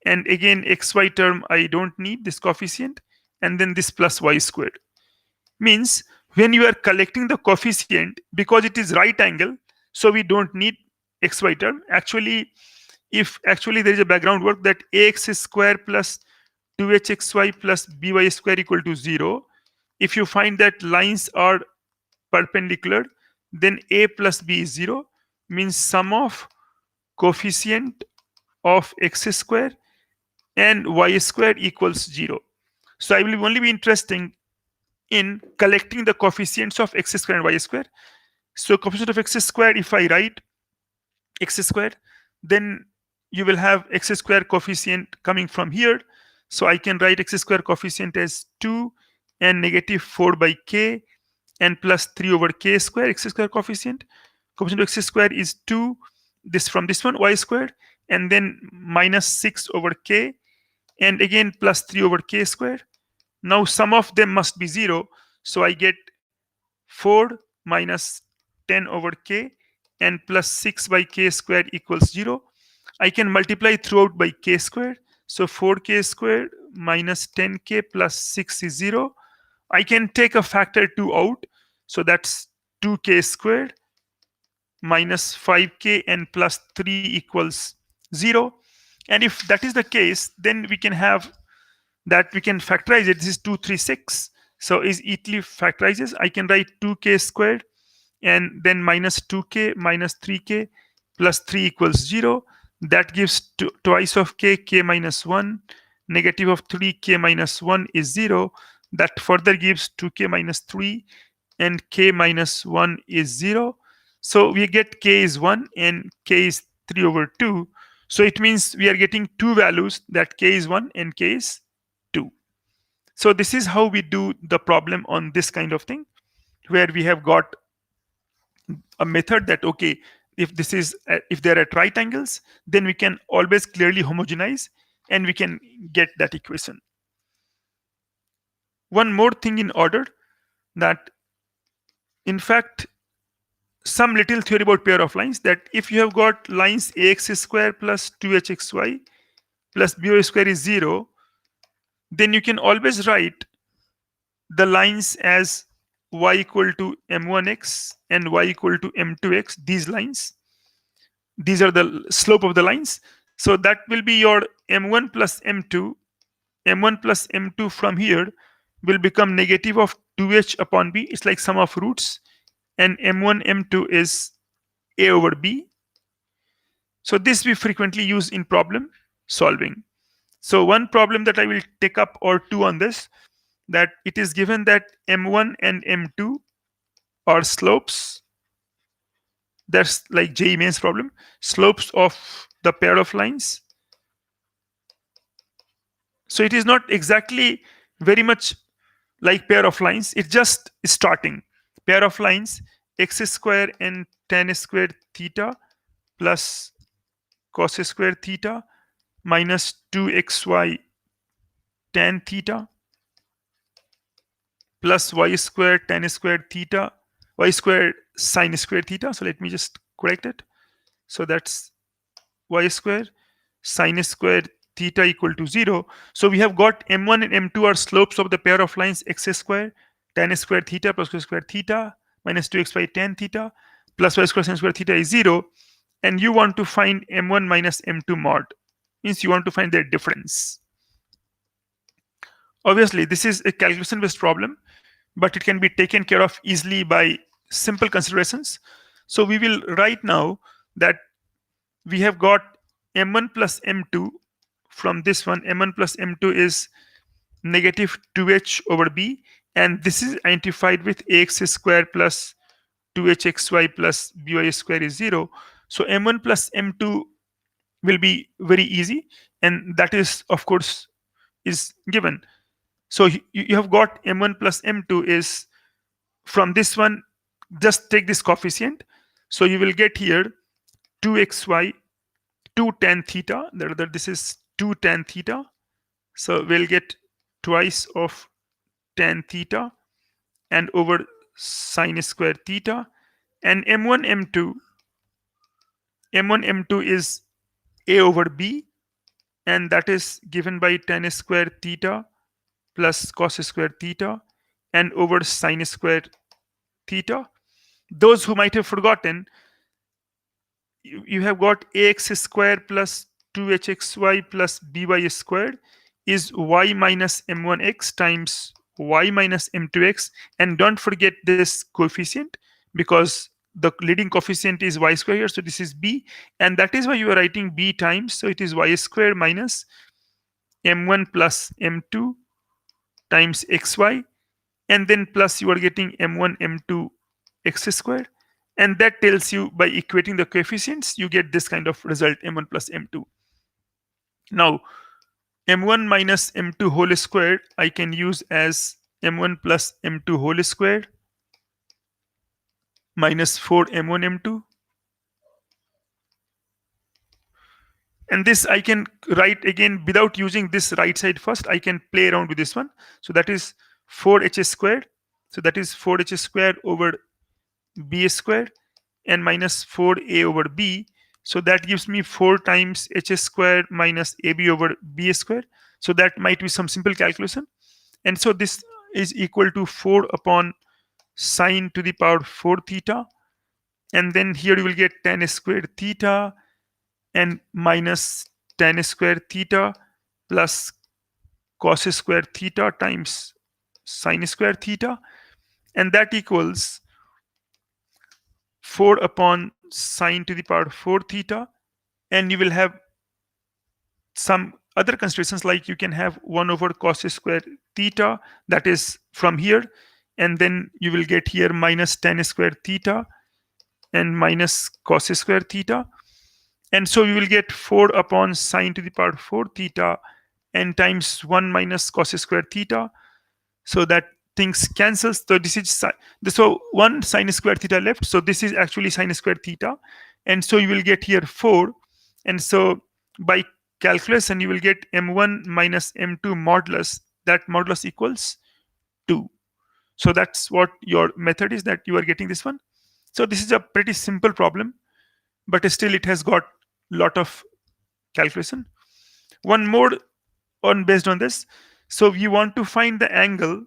A: and again xy term I don't need, this coefficient, and then this plus y squared. Means when you are collecting the coefficient, because it is right angle, so we don't need xy term. Actually, if actually there is a background work that ax square plus 2hxy plus by square equal to 0, if you find that lines are perpendicular, then a plus b is 0, means sum of coefficient of x square and y square equals 0. So I will only be interested in collecting the coefficients of x square and y square. So coefficient of x square, if I write x square, then you will have x square coefficient coming from here. So I can write x square coefficient as 2 and negative 4 by k and plus 3 over k square. X square coefficient of x square is 2, this from this one, y squared, and then minus 6 over k, and again plus 3 over k square. Now sum of them must be 0, so I get 4 minus 10 over k and plus 6 by k squared equals 0. I can multiply throughout by k squared, so 4k squared minus 10k plus 6 is 0. I can take a factor 2 out, so that's 2k squared minus 5k and plus 3 equals 0. And if that is the case, then we can have that we can factorize it. This is 236, so is easily factorizes. I can write 2k squared and then minus 2k minus 3k plus 3 equals 0. That gives twice of k minus 1, negative of 3k minus 1 is 0. That further gives 2k minus 3 and k minus 1 is 0. So we get k is 1 and k is 3 over 2. So it means we are getting two values, that k is 1 and k is 2. So this is how we do the problem on this kind of thing, where we have got a method that, okay, if this is if they're at right angles, then we can always clearly homogenize and we can get that equation. One more thing in order, that in fact some little theory about pair of lines, that if you have got lines ax square plus 2hxy plus by square is 0, then you can always write the lines as y equal to m1x and y equal to m2x. These lines, these are the slope of the lines. So that will be your m1 plus m2. M1 plus m2 from here will become negative of 2h upon b. It's like sum of roots. And m1, m2 is a over b. So this we frequently use in problem solving. So one problem that I will take up or two on this, that it is given that m1 and m2 are slopes. That's like JEE mains problem, slopes of the pair of lines. So it is not exactly very much like pair of lines, it's just starting. Pair of lines x square and tan squared theta plus cos squared theta minus 2xy tan theta plus y squared tan squared theta, y squared sin squared theta. So let me just correct it. So that's y squared sin squared theta equal to 0. So we have got m1 and m2 are slopes of the pair of lines x squared tan squared theta plus y squared theta minus 2xy tan theta plus y squared sin squared theta is 0. And you want to find m1 minus m2 mod, means you want to find their difference. Obviously, this is a calculation-based problem, but it can be taken care of easily by simple considerations. So we will write now that we have got m1 plus m2 from this one. M1 plus m2 is negative 2h over b, and this is identified with ax square plus 2hxy plus by square is 0. So m1 plus m2 will be very easy, and that is, of course, is given. So you have got m1 plus m2 is from this one, just take this coefficient. So you will get here 2xy 2 tan theta. This is 2 tan theta. So we'll get twice of tan theta and over sine square theta. And m1, m2 is a over b, and that is given by tan square theta plus cos square theta and over sine square theta. Those who might have forgotten, you have got ax square plus 2hxy plus by squared is y minus m1x times y minus m2x. And don't forget this coefficient, because the leading coefficient is y square here, so this is b, and that is why you are writing b times, so it is y square minus m1 plus m2 times xy, and then plus you are getting m1 m2 x squared, and that tells you by equating the coefficients you get this kind of result, m1 plus m2. Now m1 minus m2 whole squared I can use as m1 plus m2 whole squared minus 4 m1 m2, and this I can write again without using this right side first. I can play around with this one, so that is 4h squared, so that is 4h squared over b squared and minus 4a over b, so that gives me 4 times h squared minus ab over b squared. So that might be some simple calculation, and so this is equal to 4 upon sine to the power 4 theta, and then here you will get tan squared theta and minus tan squared theta plus cos squared theta times sine squared theta, and that equals 4 upon sine to the power 4 theta. And you will have some other considerations, like you can have 1 over cos square theta, that is from here, and then you will get here minus tan square theta and minus cos square theta, and so you will get 4 upon sine to the power 4 theta and times 1 minus cos square theta, so that things cancels. So this is so 1 sine square theta left, so this is actually sine square theta, and so you will get here 4, and so by calculation you will get m1 minus m2 modulus, that modulus equals 2. So that's what your method is, that you are getting this one. So this is a pretty simple problem, but still it has got lot of calculation. One more on based on this. So we want to find the angle.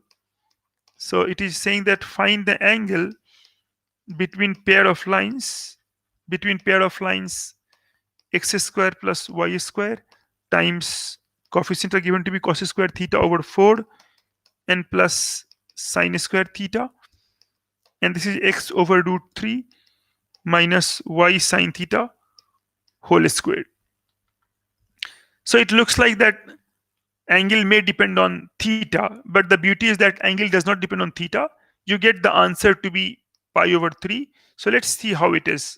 A: So it is saying that find the angle between pair of lines x square plus y square times coefficient are given to be cos square theta over 4 and plus sine square theta, and this is x over root 3 minus y sine theta whole squared. So it looks like that angle may depend on theta, but the beauty is that angle does not depend on theta. You get the answer to be pi over 3. So let's see how it is,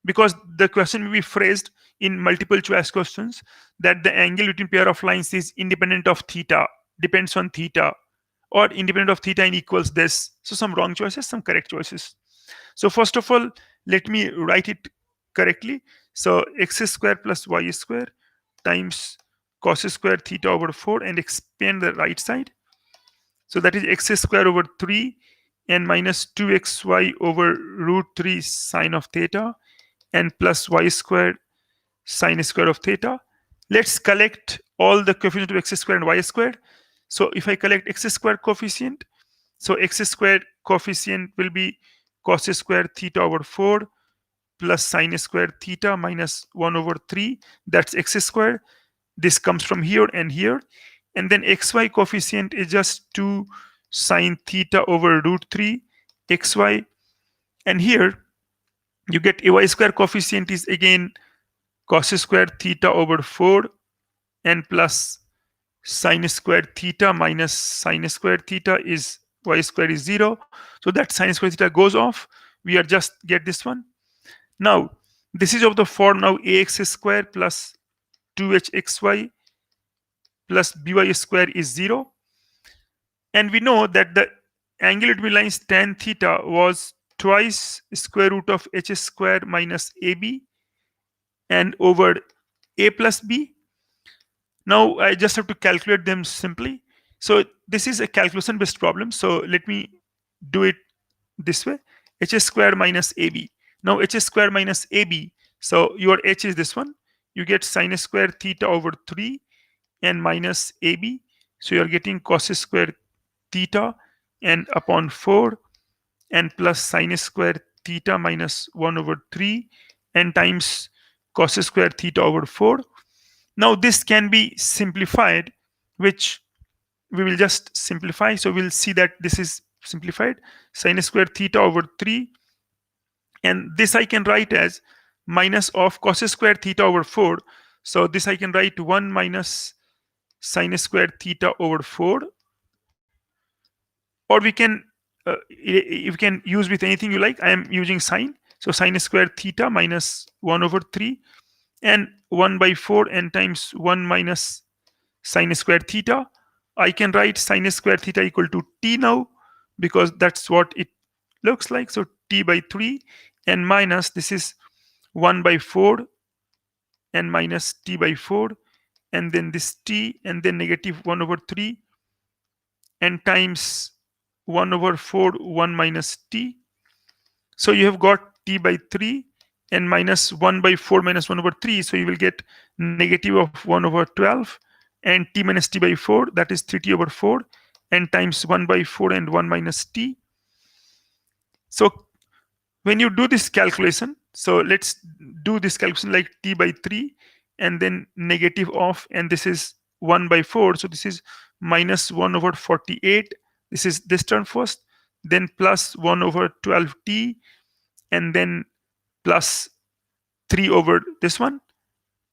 A: because the question may be phrased in multiple choice questions that the angle between pair of lines is independent of theta, depends on theta, or independent of theta and equals this. So some wrong choices, some correct choices. So first of all, let me write it correctly. So x square plus y square times cos square theta over 4 and expand the right side. So that is x square over 3 and minus 2xy over root 3 sine of theta and plus y squared sine square of theta. Let's collect all the coefficients of x squared and y squared. So if I collect x squared coefficient, so x squared coefficient will be cos square theta over 4 plus sine square theta minus 1 over 3, that's x squared. This comes from here and here, and then xy coefficient is just 2 sine theta over root 3 xy, and here you get a y square coefficient is again cos square theta over 4 and plus sine square theta minus sine square theta is y square is 0. So that sine square theta goes off. We are just get this one. Now this is of the form now ax square plus 2hxy plus by square is 0. And we know that the angle between lines tan theta was twice square root of h square minus ab. and over a plus b. Now I just have to calculate them simply. So this is a calculation based problem. So let me do it this way. H square minus AB. Now H square minus AB. So your H is this one. You get sine square theta over 3 and minus AB. So you're getting cos square theta and upon 4 and plus sine square theta minus 1 over 3 and times cos square theta over 4. Now this can be simplified, which we will just simplify. So we'll see that this is simplified. Sine square theta over 3. And this I can write as minus of cos square theta over 4. So this I can write 1 minus sine square theta over 4. Or we can, you can use with anything you like. I am using sine. So sine square theta minus 1 over 3 and 1 by 4 and times 1 minus sine square theta. I can write sine square theta equal to t now, because that's what it looks like. So t by 3 and minus, this is 1 by 4 and minus t by 4 and then this t and then negative 1 over 3 and times 1 over 4 1 minus t. So you have got t by 3 and minus 1 by 4 minus 1 over 3. So you will get negative of 1 over 12 and t minus t by 4, that is 3t over 4 and times 1 by 4 and 1 minus t. So when you do this calculation, so let's do this calculation like t by 3 and then negative of, and this is 1 by 4. So this is minus 1 over 48. This is this term first, then plus 1 over 12t and then plus 3 over this one.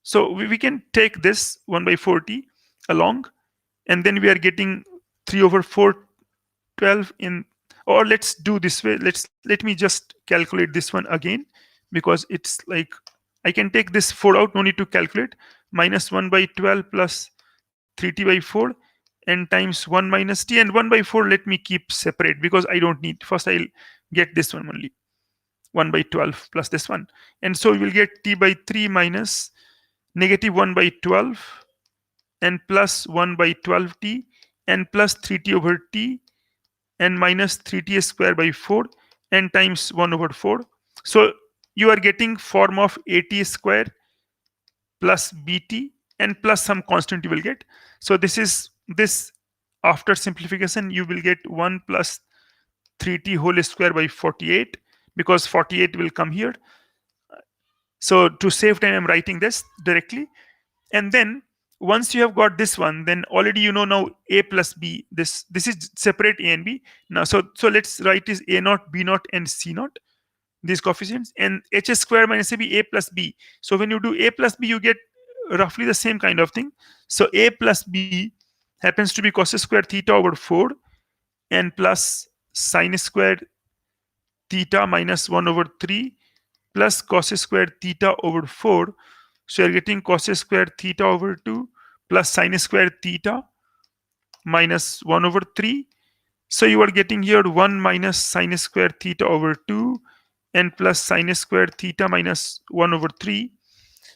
A: So we can take this 1 by 4t along, and then we are getting 3 over 4 12 in, or let's do this way. Let me just calculate this one again, because it's like I can take this 4 out, no need to calculate. Minus 1 by 12 plus 3t by 4 and times 1 minus t, and 1 by 4 let me keep separate because I don't need. First I'll get this one only, 1 by 12 plus this one, and so we will get t by 3 minus negative 1 by 12 and plus 1 by 12t and plus 3t over t and minus 3t square by 4 and times 1 over 4. So you are getting form of at square plus bt and plus some constant you will get. So this is this, after simplification you will get 1 plus 3t whole square by 48, because 48 will come here. So to save time I'm writing this directly. And then once you have got this one, then already you know now a plus b, this is separate a and b now. So let's write is a naught, b naught and c naught, these coefficients, and h square minus ab, a plus b. So when you do a plus b you get roughly the same kind of thing. So a plus b happens to be cos square theta over 4 and plus sine square theta minus 1 over 3 plus cos square theta over 4. So you're getting cos square theta over 2 plus sine square theta minus 1 over 3. So you are getting here 1 minus sine square theta over 2 and plus sine square theta minus 1 over 3.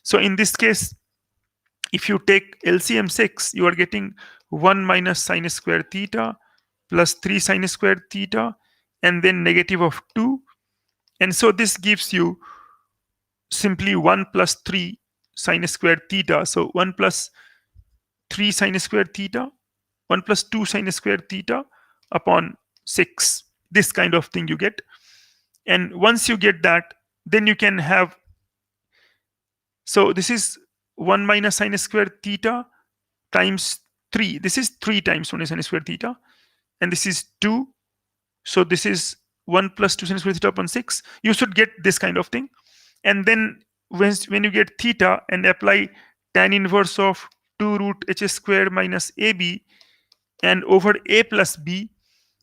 A: So in this case, if you take LCM 6, you are getting 1 minus sine square theta plus 3 sine square theta and then negative of 2. And so this gives you simply 1 plus 3 sine square theta. So 1 plus 3 sine square theta, 1 plus 2 sine square theta upon 6. This kind of thing you get. And once you get that, then you can have, so this is 1 minus sine square theta times 3. This is 3 times 1 sine square theta. And this is 2. So this is 1 plus 2 sine square theta upon 6. You should get this kind of thing. And then when you get theta and apply tan inverse of 2 root h square minus ab and over a plus b,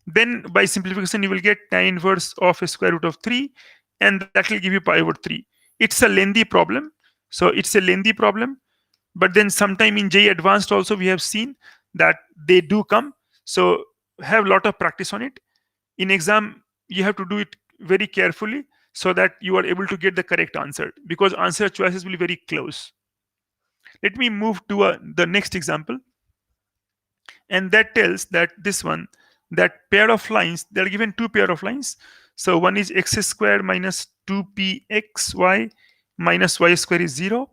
A: then by simplification you will get tan inverse of a square root of 3, and that will give you pi over 3. It's a lengthy problem. So it's a lengthy problem, but then sometime in JEE Advanced also we have seen that they do come. So have a lot of practice on it. In exam you have to do it very carefully. so that you are able to get the correct answer, because answer choices will be very close. Let me move to the next example, and that tells that this one, that pair of lines, they are given two pair of lines. So one is x squared minus 2pxy minus y square is 0,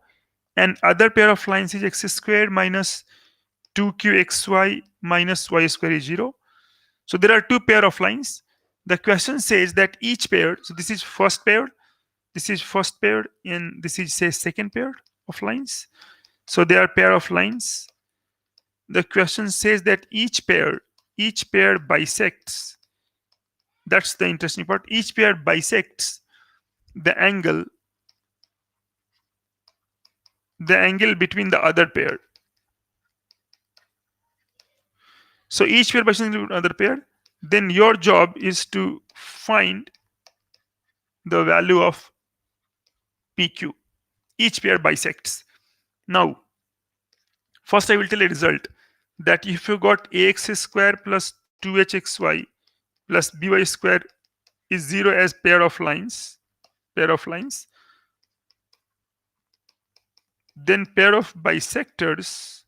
A: and other pair of lines is x squared minus 2qxy minus y square is 0. So there are two pair of lines. The question says that each pair, so this is first pair, this is first pair, and this is say second pair of lines. So they are pair of lines. The question says that each pair bisects. That's the interesting part. Each pair bisects the angle between the other pair. So each pair bisects another pair. Then your job is to find the value of PQ. Each pair bisects. Now, first I will tell a result that if you got ax square plus 2hxy plus by square is 0 as pair of lines, then pair of bisectors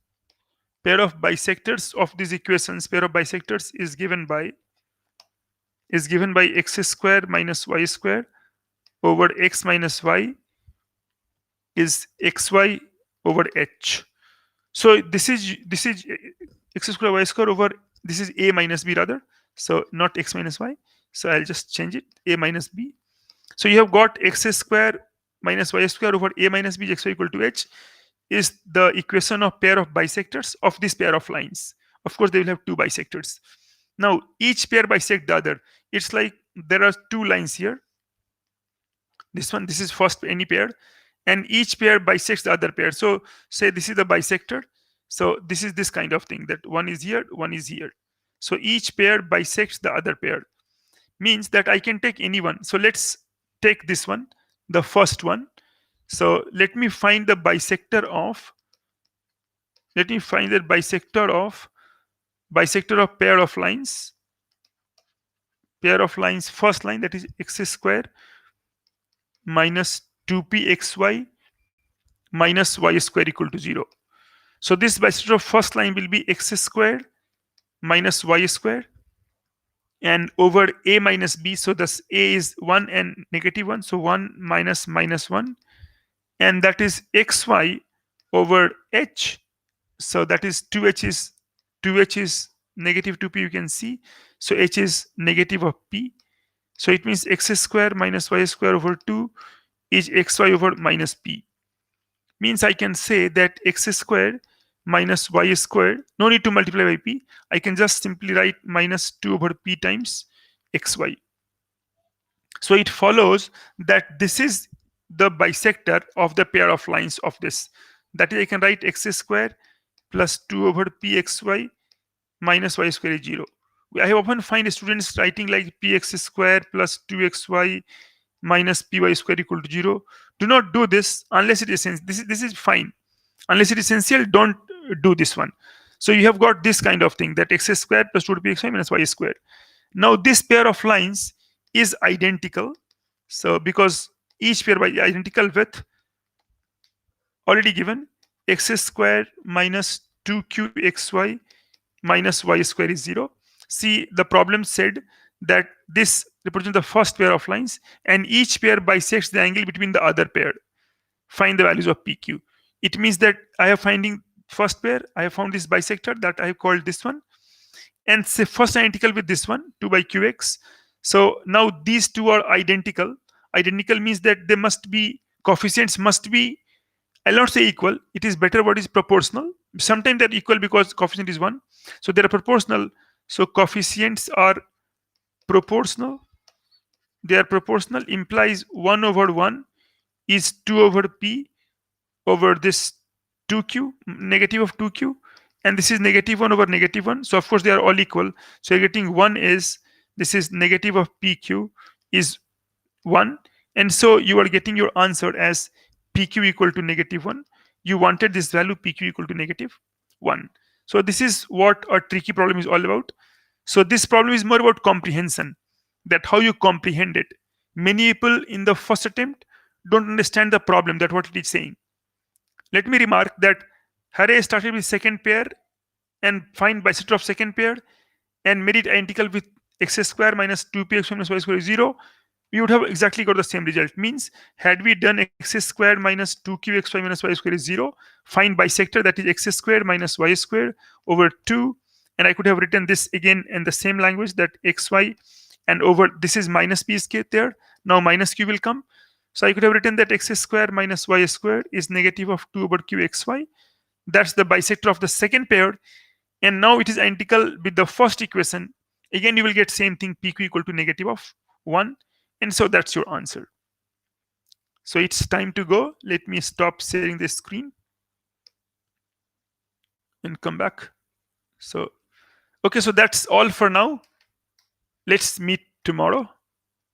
A: of these equations, pair of bisectors is given by x square minus y square over x minus y is xy over h. So this is x square y square over, this is a minus b rather, so not x minus y. So I'll just change it, a minus b. So you have got x square minus y square over a minus b xy equal to h is the equation of pair of bisectors of this pair of lines. Of course, they will have two bisectors. Now, each pair bisect the other. It's like there are two lines here. This one, this is first any pair, and each pair bisects the other pair. So say this is the bisector. So this is this kind of thing, that one is here, one is here. So each pair bisects the other pair. Means that I can take any one. So let's take this one, the first one. So let me find the bisector of pair of lines. First line, that is x square minus 2pxy minus y square equal to 0. So this bisector of first line will be x square minus y square and over a minus b. So thus a is 1 and negative 1. So 1 minus minus 1. And that is xy over h. So that is 2h is negative 2p, you can see. So h is negative of p. So it means x square minus y square over 2 is xy over minus p. Means I can say that x square minus y square, no need to multiply by p. I can just simply write minus 2 over p times xy. So it follows that this is the bisector of the pair of lines of this. That is, I can write x square plus 2 over pxy minus y square is 0. I have often find students writing like px square plus 2xy minus py square equal to 0. Do not do this unless it is essential. This is fine. Unless it is essential, don't do this one. So you have got this kind of thing, that x square plus 2 pxy minus y square. Now this pair of lines is identical. So because each pair by identical with already given x square minus 2qxy minus y square is 0. See, the problem said that this represents the first pair of lines and each pair bisects the angle between the other pair. Find the values of PQ. It means that I have finding first pair, I have found this bisector that I have called this one, and say first identical with this one, 2 by qx. So now these two are identical. Identical means that they must be, coefficients must be, I'll not say equal, it is better what is proportional. Sometimes they're equal because coefficient is 1. So they are proportional. So coefficients are proportional. They are proportional implies 1 over 1 is 2 over p over this 2q, negative of 2q, and this is negative 1 over negative 1. So of course they are all equal. So you're getting 1 is, this is negative of pq is 1, and so you are getting your answer as pq equal to negative 1. You wanted this value pq equal to negative 1. So this is what a tricky problem is all about. So this problem is more about comprehension, that how you comprehend it. many people in the first attempt don't understand the problem, that what it is saying. Let me remark that Hare started with second pair and find bisector of second pair and made it identical with x square minus 2px minus y square is 0, we would have exactly got the same result. Means had we done x squared minus 2qxy minus y square is 0, find bisector, that is x squared minus y square over 2, and I could have written this again in the same language, that xy and over this is minus p is there, now minus q will come. So I could have written that x squared minus y squared is negative of 2 over qxy. That's the bisector of the second pair. And now it is identical with the first equation. Again, you will get same thing, pq equal to negative of 1. And so that's your answer. So it's time to go. Let me stop sharing the screen and come back. So, okay, so that's all for now. Let's meet tomorrow.